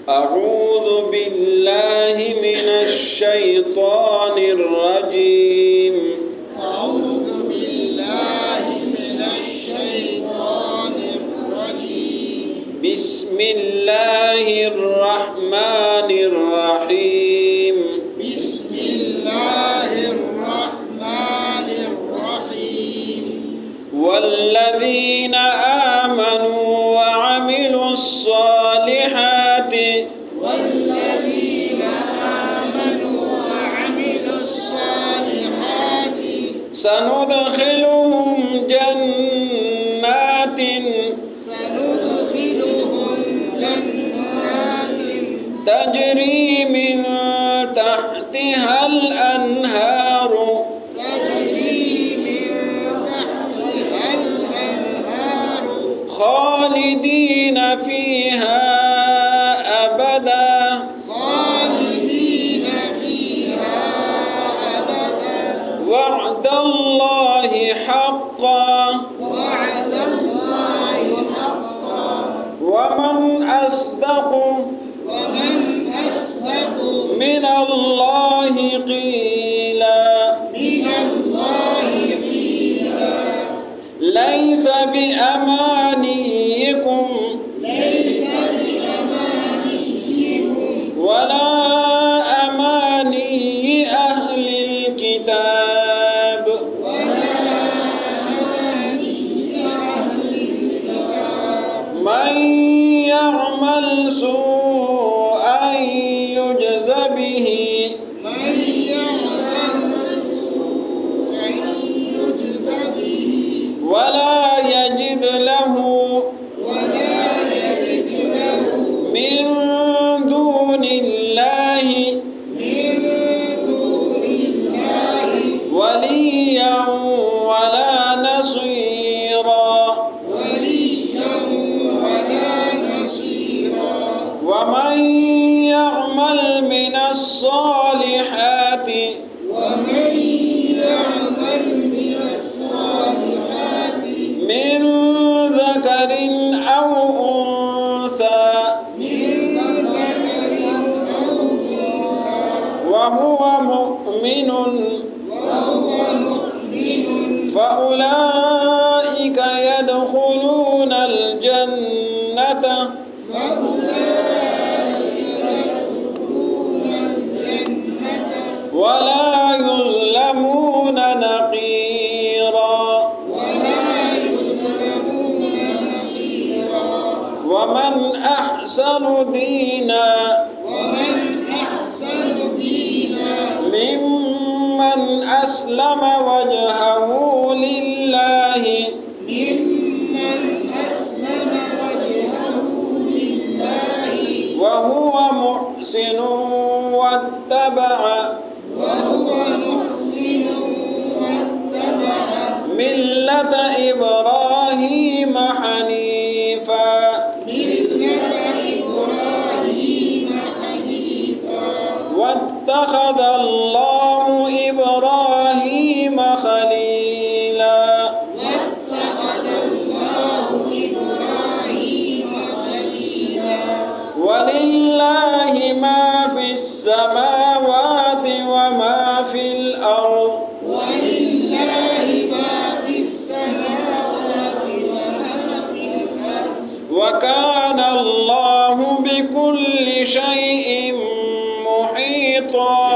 أعوذ بالله من الشيطان الرجيم. أعوذ بالله من الشيطان الرجيم. بسم الله الرحمن الرحيم. بسم الله الرحمن الرحيم. والذين آمنوا وعملوا الصالحات والذين آمنوا وعملوا الصالحات سندخلهم جنات تجري من تحتها الأنهار خالدين فيها أبدا وعد الله حقا ومن أصدق من الله قيلا ليس بأمانيكم ولا أماني أهل الكتاب من يعمل سوءا يجز به ولا يجد له من دون الله وليا ولا نصيرا ومن يعمل من الصالحات من ذكر أو أنثى وهو مؤمن فأولئك يدخلون الجنة ولا يظلمون نقيرا ومن أحسن دينا ممن أسلم وجهه لله وهو محسن واتبع ملة إبراهيم حنيفا واتخذ الله إبراهيم خليلا ولله ما في السماوات وما في الأرض وكان الله بكل شيء محيطا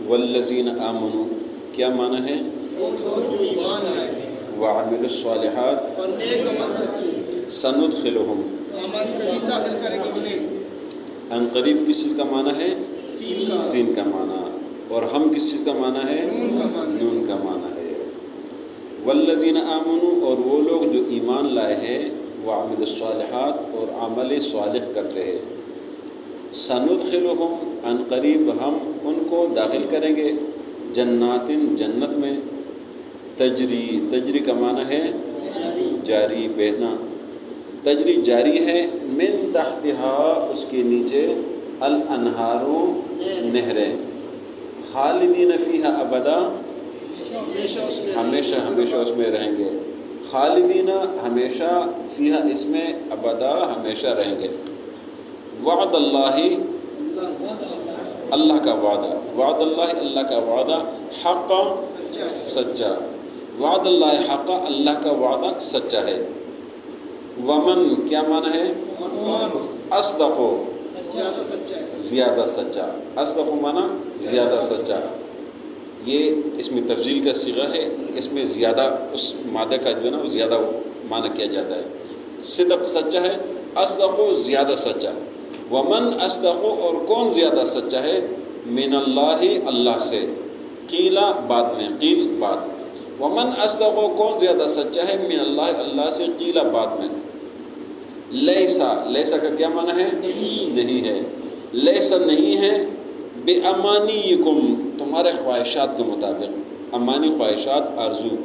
والذین آمنوا کیا معنی ہے؟ وعملوا الصالحات سندخلهم ان قریب کس چیز کا معنی ہے؟ سین کا معنی. اور ہم کس چیز کا معنی ہے؟ نون کا معنی ہے. والذین آمنوا اور وہ لوگ جو ایمان لائے ہیں وعملوا الصالحات اور عمل صالح کرتے ہیں. سندخلهم ان قریب ہم ان کو داخل کریں گے جنات جنت میں تجری کا معنی ہے جاری بہنا. تجری جاری ہے من تحتہا اس کے نیچے الانہاروں نہریں. خالدین فیہا ابدا ہمیشہ ہمیشہ اس میں رہیں گے. خالدین ہمیشہ فیہا اس میں ابدا ہمیشہ رہیں گے. وعد اللہ اللہ کا وعدہ، وعد اللہ اللہ کا وعدہ، حق سچا، وعد اللہ حق اللہ کا وعدہ سچا ہے. ومن کیا معنی ہے؟ اصدق زیادہ سچا، اصدق معنی زیادہ سچا. یہ اس میں تفضیل کا صیغہ ہے، اس میں زیادہ اس مادہ کا جو ہے نا وہ زیادہ معنی کیا جاتا ہے. صدق سچا ہے، اصدق زیادہ سچا. ومن اصدق اور کون زیادہ سچا ہے؟ من اللہ اللہ سے. قیلا بعد میں، قیل بعد. ومن اصدق کون زیادہ سچا ہے؟ من اللہ اللہ سے. قیلا بعد میں. لیسا لیسا کا کیا معنی ہے؟ نہیں ہے. لیسا نہیں ہے بے امانیکم تمہارے خواہشات کے مطابق. امانی خواہشات آرزو.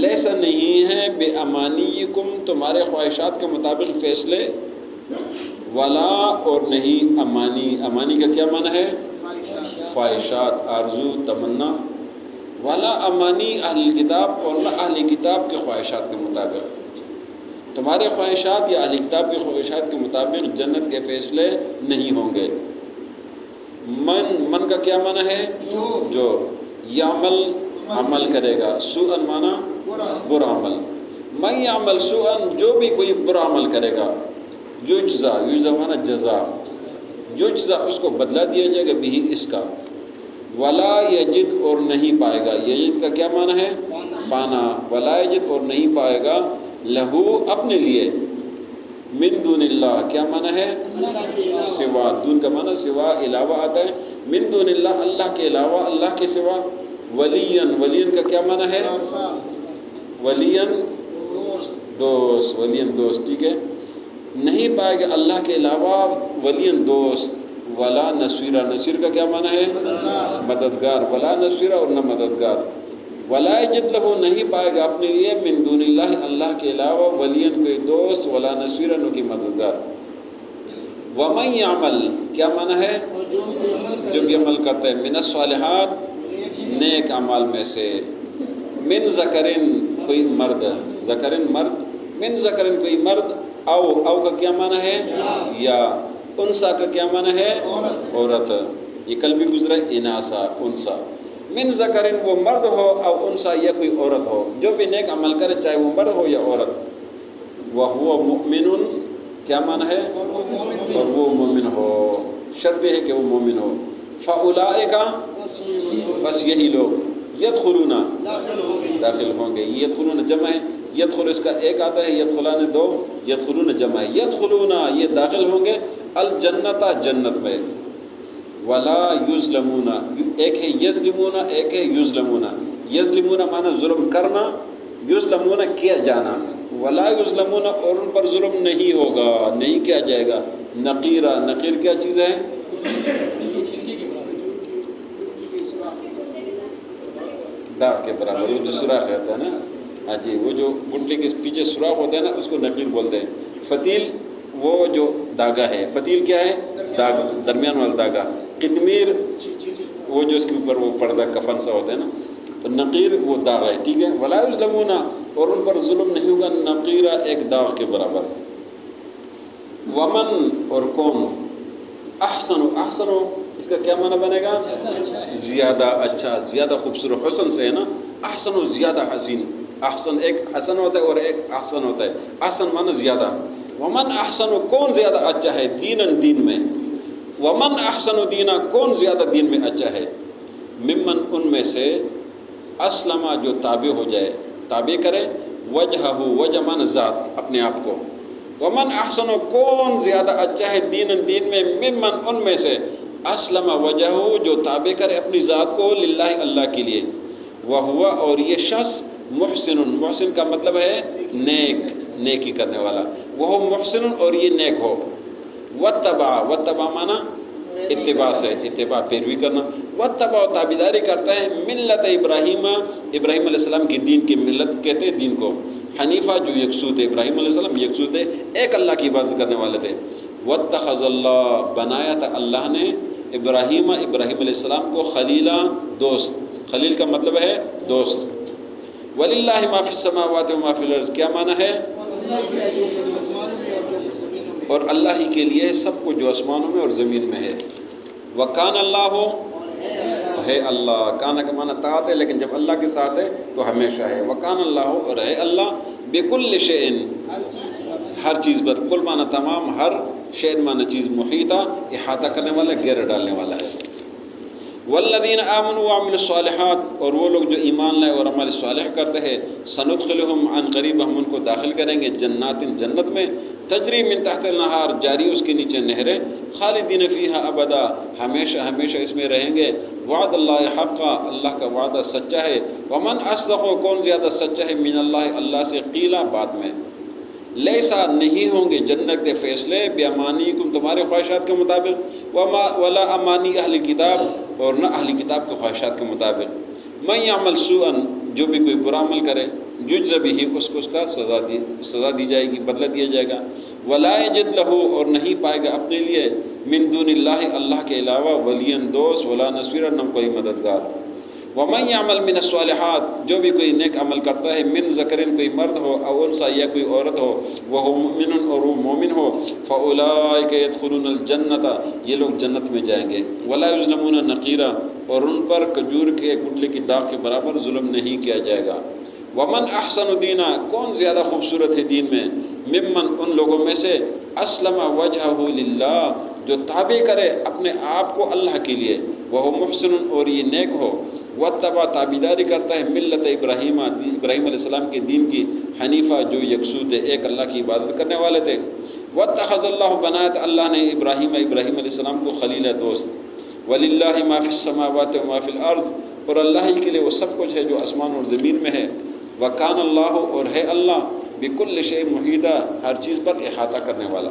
لیسا نہیں ہے بے امانیکم تمہارے خواہشات کے مطابق فیصلے. ولا اور نہیں امانی. امانی کا کیا معنی ہے؟ خواہشات آرزو تمنا. ولا امانی اہل کتاب اور نہ اہل کتاب کے خواہشات کے مطابق. تمہارے خواہشات یا اہل کتاب کے خواہشات کے مطابق جنت کے فیصلے نہیں ہوں گے. من کا کیا معنی ہے؟ جو. یعمل عمل کرے گا. سوء معنی برا عمل. من یعمل سوء جو بھی کوئی برا عمل کرے گا. یجزا یجزا معنی جزا. یجزا اس کو بدلہ دیا جائے گا بھی اس کا. ولا یجد اور نہیں پائے گا. یجد کا کیا معنی ہے؟ پانا. ولا یجد اور نہیں پائے گا لہو اپنے لیے. من دون اللہ کیا معنی ہے؟ سوا. دون کا معنی سوا علاوہ آتا ہے. من دون اللہ اللہ کے علاوہ اللہ کے سوا. ولین ولین کا کیا معنی ہے؟ ولین دوست. ولین دوست ٹھیک ہے. نہیں پائے گا اللہ کے علاوہ ولین دوست. ولا نصیرہ نصیر کا کیا معنی ہے؟ مددگار. ولا نصیرہ اور نہ مددگار. ولا یجد لہو نہیں پائے گا اپنے لیے من دون اللہ اللہ کے علاوہ ولین کوئی دوست. ولا نصیرہ نہ کی مددگار. ومن یعمل کیا معنی ہے؟ جو بھی عمل کرتا ہے. من الصالحات نیک اعمال میں سے. من ذکرن کوئی مرد. ذکرن مرد. من ذکرن کوئی مرد. او کا کیا معنی ہے؟ یا. انسا کا کیا معنی ہے؟ عورت. یہ کل بھی گزرا اناسا انسا. من ذکرن وہ مرد ہو او انسا یا کوئی عورت ہو. جو بھی نیک عمل کرے چاہے وہ مرد ہو یا عورت. وہو مؤمن کیا معنی ہے؟ اور وہ مومن ہو. شرط ہے کہ وہ مومن ہو. فاولئک بس یہی لوگ. یدخلون داخل ہوں گے. یدخلون جمع ہے. یدخل اس کا ایک آتا ہے. یدخلان دو. یدخلون جمع ہے. یدخلون یہ داخل ہوں گے الجنت جنت میں. ولا یظلمون ایک ہے یظلمون ایک ہے یظلمون. یظلمون معنی ظلم کرنا. یظلمون کیا جانا. ولا یظلمون اور ان پر ظلم نہیں ہوگا نہیں کیا جائے گا. نقیرہ نقیر کیا چیز ہے؟ داغ کے برابر. وہ جو سوراخ رہتا ہے نا. ہاں جی وہ جو گٹلے کے پیچھے سوراخ ہوتا ہے نا اس کو نقیر بولتے ہیں. فتیل وہ جو داغا ہے. فتیل کیا ہے؟ داغ درمیان والا داغا. قطمیر وہ جو اس کے اوپر وہ پردہ کفن سا ہوتا ہے نا. تو نقیر وہ داغ ہے ٹھیک ہے. ولا یظلمون اور ان پر ظلم نہیں ہوگا نقیرہ ایک داغ کے برابر. ومن اور کون. احسن احسن اس کا کیا معنی بنے گا؟ زیادہ اچھا زیادہ خوبصورت. حسن سے ہے نا. احسن زیادہ حسین. احسن ایک حسن ہوتا ہے اور ایک احسن ہوتا ہے. احسن معنی زیادہ. ومن احسن کون زیادہ اچھا ہے دینن دین میں. ومن احسن دینا کون زیادہ دین میں اچھا ہے. ممن ان میں سے اسلم جو تابع ہو جائے تابع کرے. وجہہ وجہ معنی ذات اپنے آپ کو. ومن احسن کون زیادہ اچھا ہے دینن دین میں. ممن ان میں سے اسلم وجہہ جو تابع کرے اپنی ذات کو للہ اللہ کے لیے. وہوا اور یہ شخص محسن. محسن کا مطلب ہے نیک نیکی کرنے والا. وہ محسن اور یہ نیک ہو. واتبع واتبع معنی اتباع سے اتباع پیروی کرنا. واتبع تابعداری کرتا ہے ملت ابراہیم ابراہیم علیہ السلام کی دین کی ملت کہتے ہیں دین کو. حنیفہ جو یکسو تھے. ابراہیم علیہ السلام یکسو تھے ایک اللہ کی عبادت کرنے والے تھے. واتخذ اللہ بنایا تھا اللہ نے ابراہیم علیہ السلام کو خلیلا دوست، خلیل کا مطلب ہے دوست۔ وللہ ما فی السماوات و ما فی الارض کیا معنی ہے؟ اور اللہ ہی کے لیے سب کو جو آسمانوں میں اور زمین میں ہے۔ وکان اللہ ہے اللہ، کانا کا معنی طاعت ہے، لیکن جب اللہ کے ساتھ ہے تو ہمیشہ ہے۔ وکان اللہ اور ہے اللہ بکل شیء ہر چیز پر، کل معنی تمام، ہر شیء معنی چیز، محیطہ احاطہ کرنے والا، گھیر ڈالنے والا ہے۔ والذین آمنوا وعملوا الصالحات اور وہ لوگ جو ایمان لائے اور عمل صالح کرتے ہیں، سندخلہم عن قریب ہم ان کو داخل کریں گے جنات جنت میں، تجری من تحت النہار جاری اس کے نیچے نہریں، خالدین فیہا ابدا ہمیشہ ہمیشہ اس میں رہیں گے۔ وعد اللہ حقا اللہ کا وعدہ سچا ہے، ومن اصدق کون زیادہ سچا ہے من اللہ اللہ سے قیلا بات میں۔ لیسا نہیں ہوں گے جنت کے فیصلے بیامانیکم تمہارے خواہشات کے مطابق، ولا امانی اہل کتاب اور نہ اہل کتاب کے خواہشات کے مطابق۔ من یعمل سوءا جو بھی کوئی برا عمل کرے، یجز بہ اس کو اس کا سزا دی جائے گی، بدلہ دیا جائے گا۔ ولا یجد لہ اور نہیں پائے گا اپنے لیے من دون اللہ اللہ کے علاوہ ولیًا دوست، ولا نصیرا نہ کوئی مددگار۔ ومن یعمل من الصالحات جو بھی کوئی نیک عمل کرتا ہے، من ذکرن کوئی مرد ہو، او انثی یا کوئی عورت ہو، وہو مؤمن اور وہ مومن ہو، فاولئک یدخلون الجنۃ یہ لوگ جنت میں جائیں گے، ولا یظلمون نقیرا اور ان پر کھجور کے گٹلے کی داغ کے برابر ظلم نہیں کیا جائے گا۔ ومن احسن دینا کون زیادہ خوبصورت ہے دین میں، ممن ان لوگوں میں سے اسلم وجہہ للہ جو تابع کرے اپنے آپ کو اللہ کے لیے، وہ محسن اور یہ نیک ہو، واتبع تابعداری کرتا ہے ملت ابراہیم ابراہیم علیہ السلام کے دین کی، حنیفہ جو یکسو تھے، ایک اللہ کی عبادت کرنے والے تھے۔ واتخذ اللہ بنات اللہ نے ابراہیم علیہ السلام کو خلیل دوست۔ وللہ ما فی السماوات و ما فی الارض اور اللہ ہی کے لیے وہ سب کچھ ہے جو آسمان اور زمین میں ہے۔ وکان اللہ اور ہے اللہ بکل شیء محیطہ ہر چیز پر احاطہ کرنے والا۔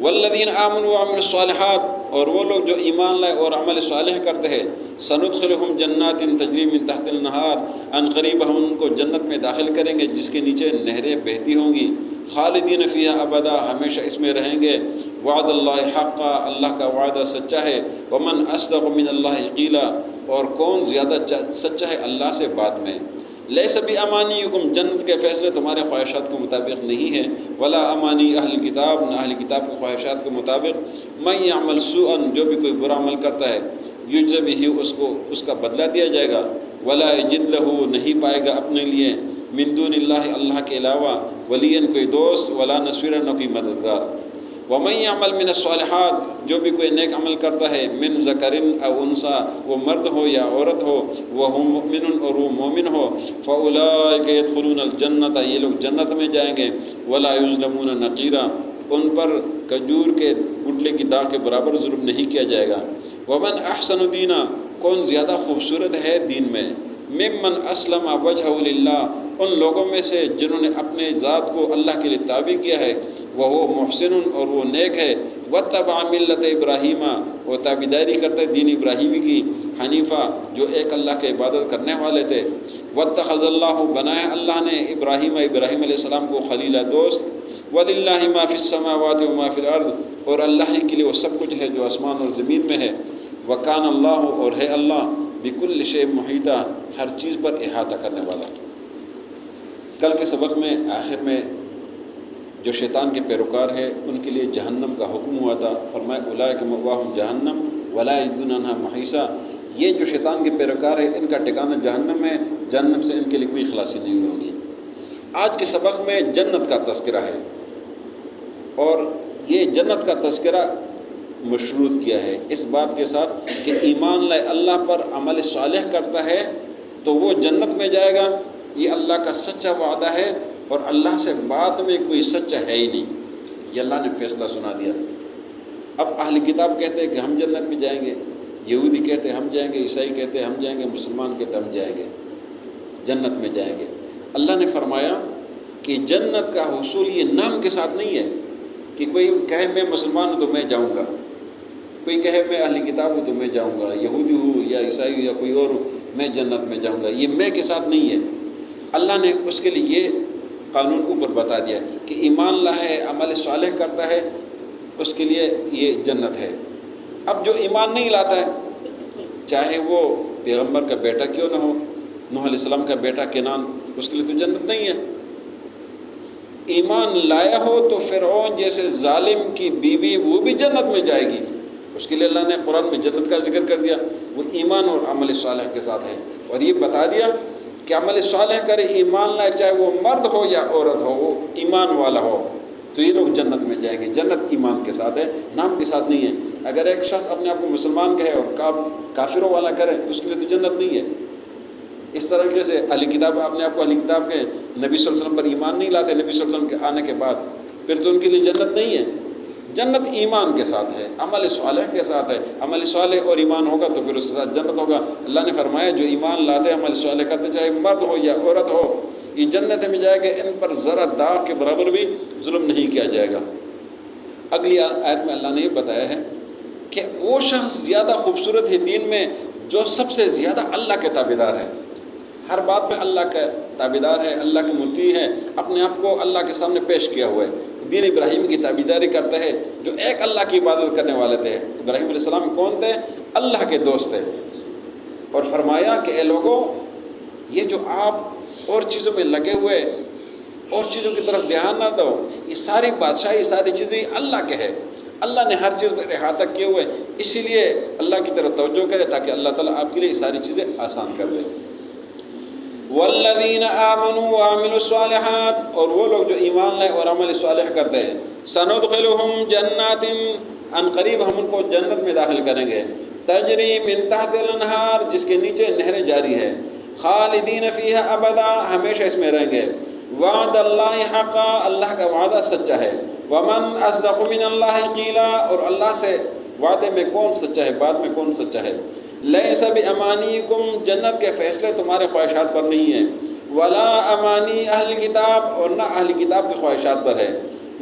والذین آمنوا وعملوا الصالحات اور وہ لوگ جو ایمان لائے اور عمل صالح کرتے ہیں، سندخلہم جنات تجری من تحت النہار عن قریب ہم ان کو جنت میں داخل کریں گے جس کے نیچے نہریں بہتی ہوں گی، خالدین فیہا ابدا ہمیشہ اس میں رہیں گے۔ وعد اللہ حقا اللہ کا وعدہ سچا ہے، ومن اصدق من اللہ قیلا اور کون زیادہ سچا ہے اللہ سے بات میں۔ لیس بامانیکم جنت کے فیصلے تمہارے خواہشات کے مطابق نہیں ہے، ولا امانی اہل کتاب نہ اہل کتاب کے خواہشات کے مطابق۔ من یعمل سوءا جو بھی کوئی برا عمل کرتا ہے، یجز بہ اس کو اس کا بدلہ دیا جائے گا، ولا یجد لہ نہیں پائے گا اپنے لیے من دون اللہ اللہ کے علاوہ ولیًا کوئی دوست، ولا نصیرا نہ کوئی مددگار۔ ومن یعمل من الصالحات جو بھی کوئی نیک عمل کرتا ہے، من ذکرن او انثی وہ مرد ہو یا عورت ہو، وہو مؤمن اور وہ مومن ہو، فاولئک یدخلون الجنۃ یہ لوگ جنت میں جائیں گے، ولا یظلمون نقیرا ان پر کھجور کے گٹلے کی داغ کے برابر ظلم نہیں کیا جائے گا۔ ومن احسن دینا کون زیادہ خوبصورت ہے دین میں، ممن اسلم وجہہ للہ ان لوگوں میں سے جنہوں نے اپنے ذات کو اللہ کے لیے تابع کیا ہے، وہ محسن اور وہ نیک ہے، واتبع ملت ابراہیم وہ تابعداری کرتا ہے دین ابراہیمی کی، حنیفہ جو ایک اللہ کے عبادت کرنے والے تھے۔ واتخذ اللہ بنایا اللہ نے ابراہیم علیہ السلام کو خلیلہ دوست۔ وللہ ما فی السماوات و ما فی الارض اور اللہ ہی کے لیے وہ سب کچھ ہے جو آسمان اور زمین میں ہے۔ وکان اللہ اور ہے اللہ بکل شیء محیطہ ہر چیز پر احاطہ کرنے والا۔ کل کے سبق میں آخر میں جو شیطان کے پیروکار ہے ان کے لیے جہنم کا حکم ہوا تھا، فرمایا اولئک مأواہم جہنم ولا یجدون عنہا محیصا، یہ جو شیطان کے پیروکار ہے ان کا ٹھکانہ جہنم ہے، جہنم سے ان کے لیے کوئی خلاصی نہیں ہوگی۔ آج کے سبق میں جنت کا تذکرہ ہے اور یہ جنت کا تذکرہ مشروط کیا ہے اس بات کے ساتھ کہ ایمان لائے اللہ پر عمل صالح کرتا ہے تو وہ جنت میں جائے گا، یہ اللہ کا سچا وعدہ ہے اور اللہ سے بات میں کوئی سچا ہے ہی نہیں، یہ اللہ نے فیصلہ سنا دیا۔ اب اہل کتاب کہتے ہیں کہ ہم جنت میں جائیں گے، یہودی کہتے ہیں ہم جائیں گے، عیسائی کہتے ہیں ہم جائیں گے، مسلمان کہتے ہیں ہم جائیں گے، جنت میں جائیں گے۔ اللہ نے فرمایا کہ جنت کا حصول یہ نام کے ساتھ نہیں ہے کہ کوئی کہے میں مسلمان ہوں تو میں جاؤں گا، کوئی کہے میں اہل کتاب ہوں تو میں جاؤں گا، یہودی ہوں یا عیسائی ہوں یا کوئی اور ہوں میں جنت میں جاؤں گا، یہ میں کے ساتھ نہیں ہے۔ اللہ نے اس کے لیے یہ قانون اوپر بتا دیا کہ ایمان لائے عمل صالح کرتا ہے اس کے لیے یہ جنت ہے، اب جو ایمان نہیں لاتا ہے، چاہے وہ پیغمبر کا بیٹا کیوں نہ ہو، نوح علیہ السلام کا بیٹا کنان، اس کے لیے تو جنت نہیں ہے۔ ایمان لایا ہو تو فرعون جیسے ظالم کی بیوی وہ بھی جنت میں جائے گی، اس کے لیے اللہ نے قرآن میں جنت کا ذکر کر دیا، وہ ایمان اور عمل صالح کے ساتھ ہے، اور یہ بتا دیا کہ عمل صالح کرے، ایمان لائے، چاہے وہ مرد ہو یا عورت ہو، وہ ایمان والا ہو، تو یہ لوگ جنت میں جائیں گے۔ جنت ایمان کے ساتھ ہے، نام کے ساتھ نہیں ہے۔ اگر ایک شخص اپنے آپ کو مسلمان کہے اور کافروں والا کرے تو اس کے لیے تو جنت نہیں ہے۔ اس طرح سے اہل کتاب اپنے آپ کو اہل کتاب کے نبی صلی اللہ علیہ وسلم پر ایمان نہیں لاتے نبی صلی اللہ علیہ وسلم کے آنے کے بعد، پھر تو ان کے لیے جنت نہیں ہے۔ جنت ایمان کے ساتھ ہے، عمل صالح کے ساتھ ہے، عمل صالح اور ایمان ہوگا تو پھر اس کے ساتھ جنت ہوگا۔ اللہ نے فرمایا جو ایمان لاتے عمل صالح کرتے، چاہے مرد ہو یا عورت ہو، یہ جنت میں جائے گا، ان پر ذرا داغ کے برابر بھی ظلم نہیں کیا جائے گا۔ اگلی آیت میں اللہ نے یہ بتایا ہے کہ وہ شخص زیادہ خوبصورت ہے دین میں جو سب سے زیادہ اللہ کے تابعدار ہے، ہر بات میں اللہ کا تابعدار ہے، اللہ کے مطیع ہے، اپنے آپ کو اللہ کے سامنے پیش کیا ہوا ہے، دین ابراہیم کی تابعداری کرتا ہے، جو ایک اللہ کی عبادت کرنے والے تھے۔ ابراہیم علیہ السلام کون تھے؟ اللہ کے دوست تھے، اور فرمایا کہ اے لوگوں، یہ جو آپ اور چیزوں میں لگے ہوئے اور چیزوں کی طرف دھیان نہ دو، یہ ساری بادشاہی، ساری چیزیں اللہ کے ہے، اللہ نے ہر چیز پر احاطہ کیے ہوئے، اسی لیے اللہ کی طرف توجہ کرے تاکہ اللہ تعالیٰ آپ کے لیے یہ ساری چیزیں آسان کر دے۔ والذین آمنوا وعملوا الصالحات، اور وہ لوگ جو ایمان لائے اور عمل صالح کرتے ہیں، سندخلہم جنات، ان قریب ہم ان کو جنت میں داخل کریں گے، تجری من تحت الانہار، جس کے نیچے نہریں جاری ہے، خالدین فیہا ابدا، ہمیشہ اس میں رہیں گے، وعد اللہ حقا، اللہ کا وعدہ سچا ہے، ومن اصدق من اللہ قیلا، اور اللہ سے وعدے میں کون سچا ہے، بعد میں کون سچا ہے، لیس بامانیکم، جنت کے فیصلے تمہارے خواہشات پر نہیں ہیں، ولا امانی اہل کتاب، اور نہ اہل کتاب کی خواہشات پر ہے،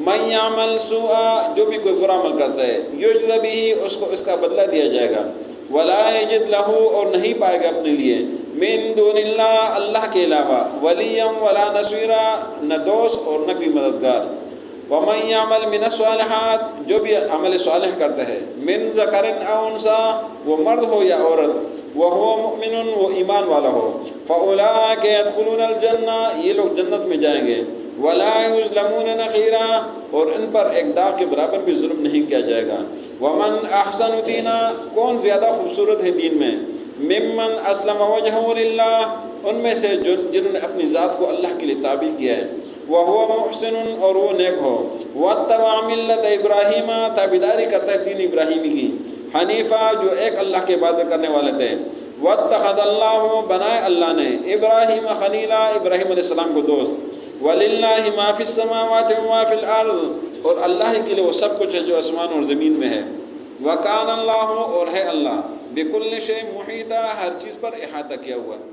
من یعمل سوءا، جو بھی کوئی برا عمل کرتا ہے، یجز بہ، اس کو اس کا بدلہ دیا جائے گا، ولا یجد لہ، اور نہیں پائے گا اپنے لیے، من دون اللہ، اللہ کے علاوہ، ولیا ولا نصیرا، نہ دوست اور نہ کوئی مددگار، ومن یعمل من الصالحات، جو بھی عمل صالح کرتا ہے، من ذکر او انثی، وہ مرد ہو یا عورت، وہو مؤمن، وہ ایمان والا ہو، فاولئک یدخلون الجنہ، یہ لوگ جنت میں جائیں گے، ولا یظلمون نقیرا، اور ان پر ایک داغ کے برابر بھی ظلم نہیں کیا جائے گا، ومن احسن دینا، کون زیادہ خوبصورت ہے دین میں، ممن اسلم وجہہ للہ، ان میں سے جنہوں نے اپنی ذات کو اللہ کے لیے تابع کیا ہے، وَهُوَ مُحْسِنٌ، اور وہ نیک ہو، وَاتَّبَعَ مِلَّةَ ابراہیم، تابعداری کرتا ہے دین ابراہیمی کی، حنیفہ، جو ایک اللہ کے عبادت کرنے والے تھے، وَاتَّخَذَ اللَّهُ، بنائے اللہ نے، ابراہیم خلیلا، ابراہیم علیہ السلام کو دوست، وَلِلَّهِ مَا فِي السَّمَاوَاتِ وَمَا فِي الْأَرْضِ، اور اللہ کے لیے وہ سب کچھ ہے جو آسمان اور زمین میں ہے، وَكَانَ اللَّهُ، اور ہے اللہ، بِكُلِّ شَيْءٍ مُحِيطًا، ہر چیز پر احاطہ کیا ہوا ہے۔